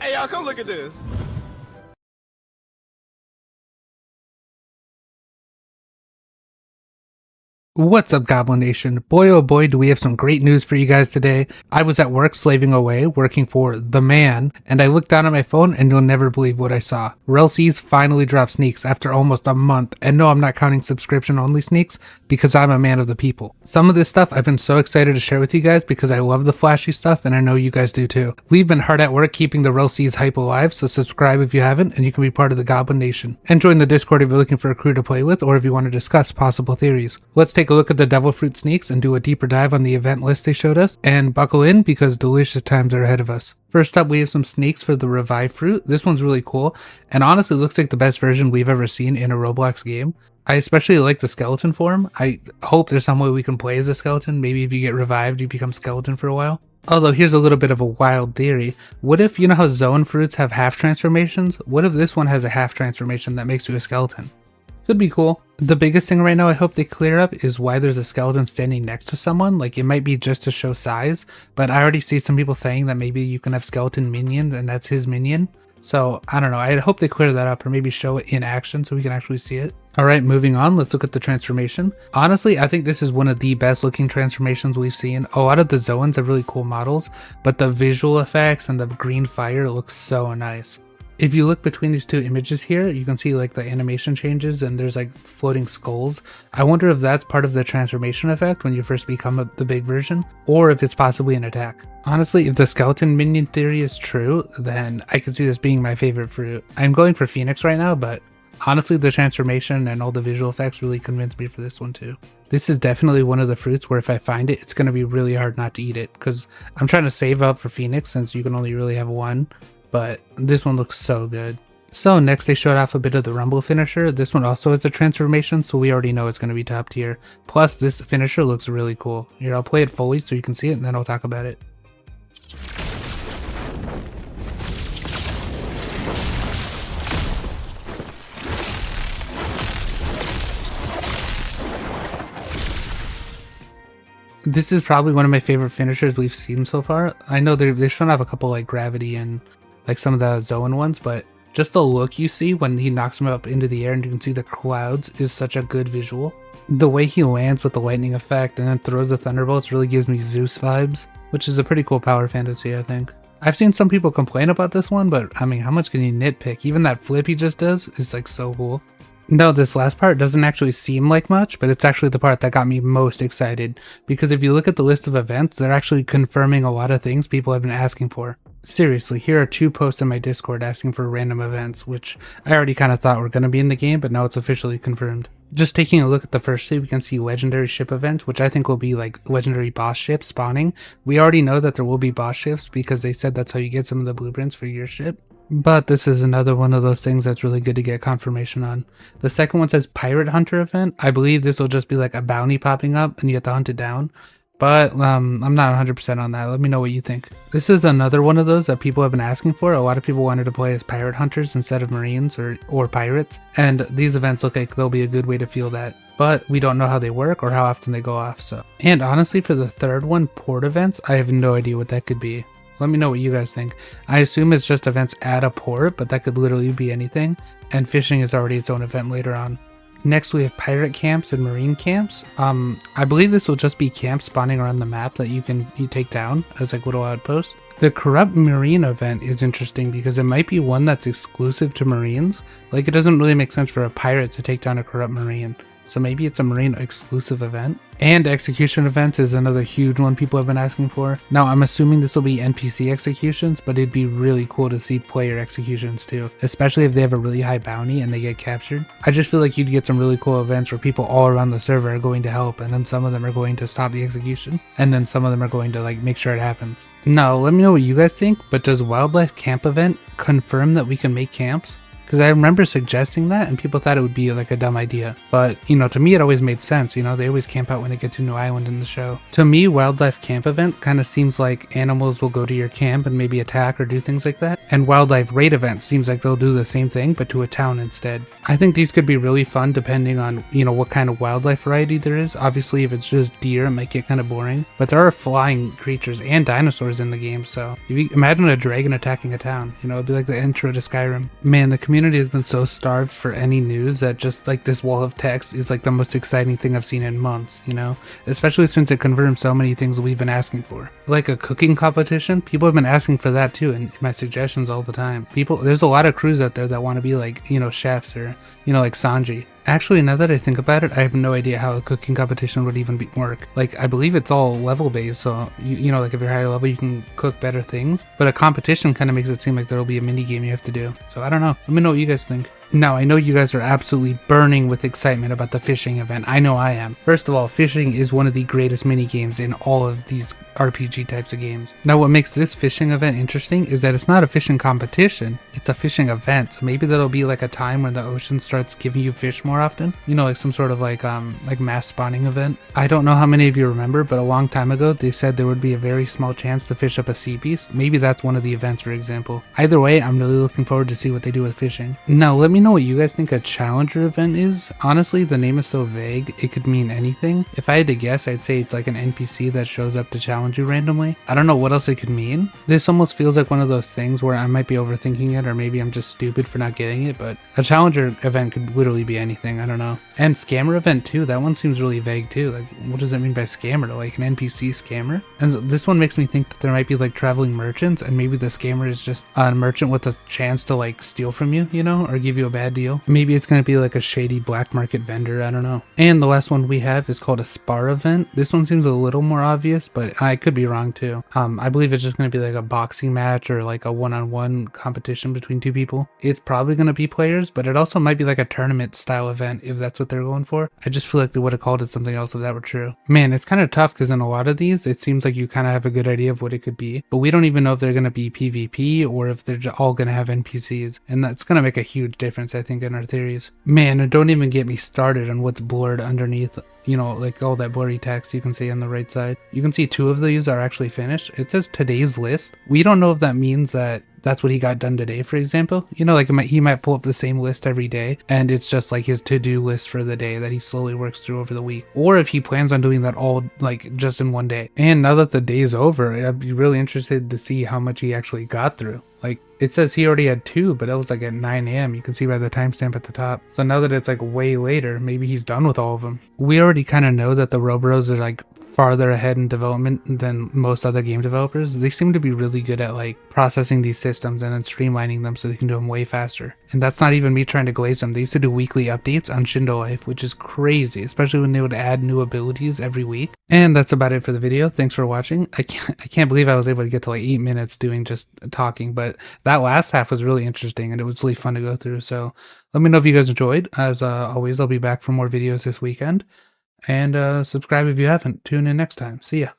Hey, y'all, come look at this. What's up, Goblin Nation? Boy oh boy, do we have some great news for you guys today. I was at work slaving away, working for the man, and I looked down at my phone and you'll never believe what I saw. RELL finally dropped sneaks after almost a month, and no, I'm not counting subscription only sneaks because I'm a man of the people. Some of this stuff I've been so excited to share with you guys because I love the flashy stuff and I know you guys do too. We've been hard at work keeping the RELL hype alive, so subscribe if you haven't and you can be part of the Goblin Nation. And join the Discord if you're looking for a crew to play with or if you want to discuss possible theories. Let's take a look at the Devil Fruit sneaks and do a deeper dive on the event list they showed us, and buckle in because delicious times are ahead of us. First up, we have some sneaks for the Revive Fruit. This one's really cool, and honestly looks like the best version we've ever seen in a Roblox game. I especially like the skeleton form. I hope there's some way we can play as a skeleton. Maybe if you get revived, you become skeleton for a while. Although here's a little bit of a wild theory. What if, you know how zone fruits have half transformations? What if this one has a half transformation that makes you a skeleton? Could be cool. The biggest thing right now I hope they clear up is why there's a skeleton standing next to someone. Like, it might be just to show size, but I already see some people saying that maybe you can have skeleton minions and that's his minion. So I don't know, I hope they clear that up or maybe show it in action so we can actually see it. Alright, moving on, let's look at the transformation. Honestly, I think this is one of the best looking transformations we've seen. A lot of the zones have really cool models, but the visual effects and the green fire looks so nice. If you look between these two images here, you can see like the animation changes and there's like floating skulls. I wonder if that's part of the transformation effect when you first become the big version, or if it's possibly an attack. Honestly, if the skeleton minion theory is true, then I could see this being my favorite fruit. I'm going for Phoenix right now, but honestly the transformation and all the visual effects really convinced me for this one too. This is definitely one of the fruits where if I find it, it's going to be really hard not to eat it, because I'm trying to save up for Phoenix since you can only really have one. But this one looks so good. So next they showed off a bit of the Rumble finisher. This one also has a transformation, so we already know it's going to be top tier. Plus this finisher looks really cool. Here, I'll play it fully so you can see it and then I'll talk about it. This is probably one of my favorite finishers we've seen so far. I know they've shown off a couple like Gravity and like some of the zone ones, but just the look you see when he knocks him up into the air and you can see the clouds is such a good visual. The way he lands with the lightning effect and then throws the thunderbolts really gives me Zeus vibes, which is a pretty cool power fantasy, I think. I've seen some people complain about this one, but I mean, how much can you nitpick? Even that flip he just does is like so cool. No, this last part doesn't actually seem like much, but it's actually the part that got me most excited, because if you look at the list of events, they're actually confirming a lot of things people have been asking for. Seriously, here are 2 posts in my Discord asking for random events, which I already kind of thought were going to be in the game, but now it's officially confirmed. Just taking a look at the first 2, we can see legendary ship events, which I think will be like legendary boss ships spawning. We already know that there will be boss ships because they said that's how you get some of the blueprints for your ship. But this is another one of those things that's really good to get confirmation on. The second one says Pirate Hunter event. I believe this will just be like a bounty popping up and you have to hunt it down. But I'm not 100% on that. Let me know what you think. This is another one of those that people have been asking for. A lot of people wanted to play as pirate hunters instead of marines or pirates. And these events look like they'll be a good way to feel that. But we don't know how they work or how often they go off. So, and honestly, for the third one, port events, I have no idea what that could be. Let me know what you guys think. I assume it's just events at a port, but that could literally be anything. And fishing is already its own event later on. Next we have pirate camps and marine camps. I believe this will just be camps spawning around the map that you take down as like little outposts. The corrupt marine event is interesting because it might be one that's exclusive to marines. Like, it doesn't really make sense for a pirate to take down a corrupt marine. So maybe it's a marine exclusive event. And execution events is another huge one people have been asking for. Now I'm assuming this will be NPC executions, but it'd be really cool to see player executions too, especially if they have a really high bounty and they get captured. I just feel like you'd get some really cool events where people all around the server are going to help, and then some of them are going to stop the execution, and then some of them are going to like make sure it happens. Now let me know what you guys think, but does wildlife camp event confirm that we can make camps? Because I remember suggesting that and people thought it would be like a dumb idea. But, you know, to me it always made sense. You know, they always camp out when they get to a new island in the show. To me, wildlife camp event kind of seems like animals will go to your camp and maybe attack or do things like that. And wildlife raid event seems like they'll do the same thing but to a town instead. I think these could be really fun depending on, you know, what kind of wildlife variety there is. Obviously, if it's just deer, it might get kind of boring. But there are flying creatures and dinosaurs in the game, so if you imagine a dragon attacking a town, you know, it'd be like the intro to Skyrim. Man, the community has been so starved for any news that just like this wall of text is like the most exciting thing I've seen in months, you know, especially since it confirms so many things we've been asking for. Like a cooking competition, people have been asking for that too in my suggestions all the time. There's a lot of crews out there that want to be like, you know, chefs or, you know, like Sanji. Actually, now that I think about it, I have no idea how a cooking competition would even work. Like, I believe it's all level based, so, you know, like if you're higher level, you can cook better things. But a competition kind of makes it seem like there'll be a mini game you have to do. So I don't know. Let me know what you guys think. Now, I know you guys are absolutely burning with excitement about the fishing event. I know I am. First of all, fishing is one of the greatest mini games in all of these RPG types of games. Now, what makes this fishing event interesting is that it's not a fishing competition, it's a fishing event. So maybe that'll be like a time when the ocean starts giving you fish more often. You know, like some sort of like mass spawning event. I don't know how many of you remember, but a long time ago, they said there would be a very small chance to fish up a sea beast. Maybe that's one of the events, for example. Either way, I'm really looking forward to see what they do with fishing. Now, let me know what you guys think a challenger event is. Honestly, the name is so vague, it could mean anything. If I had to guess, I'd say it's like an NPC that shows up to challenge you randomly. I don't know what else it could mean. This almost feels like one of those things where I might be overthinking it, or maybe I'm just stupid for not getting it, but a challenger event could literally be anything. I don't know. And scammer event too, that one seems really vague too. Like, what does that mean by scammer? Like an NPC scammer? And this one makes me think that there might be like traveling merchants, and maybe the scammer is just a merchant with a chance to like steal from you, you know, or give you a bad deal. Maybe it's going to be like a shady black market vendor, I don't know. And the last one we have is called a spar event. This one seems a little more obvious, but I could be wrong too. I believe it's just going to be like a boxing match or like a one-on-one competition between two people. It's probably going to be players, but it also might be like a tournament style event if that's what they're going for. I just feel like they would have called it something else if that were true. Man, it's kind of tough because in a lot of these, it seems like you kind of have a good idea of what it could be, but we don't even know if they're going to be PvP or if they're all going to have NPCs, and that's going to make a huge difference, I think, in our theories. Man, and don't even get me started on what's blurred underneath, you know, like all that blurry text you can see on the right side. You can see 2 of these are actually finished. It says today's list. We don't know if that means that that's what he got done today, for example. You know, like he might pull up the same list every day and it's just like his to-do list for the day that he slowly works through over the week. Or if he plans on doing that all like just in one day. And now that the day's over, I'd be really interested to see how much he actually got through. Like, it says he already had 2, but it was like at 9 a.m. You can see by the timestamp at the top. So now that it's like way later, maybe he's done with all of them. We already kind of know that the Robros are like farther ahead in development than most other game developers. They seem to be really good at like processing these systems and then streamlining them so they can do them way faster. And that's not even me trying to glaze them. They used to do weekly updates on Shindo Life, which is crazy, especially when they would add new abilities every week. And that's about it for the video. Thanks for watching. I can't believe I was able to get to like 8 minutes doing just talking, but that last half was really interesting and it was really fun to go through. So let me know if you guys enjoyed. As always, I'll be back for more videos this weekend. And subscribe if you haven't. Tune in next time. See ya.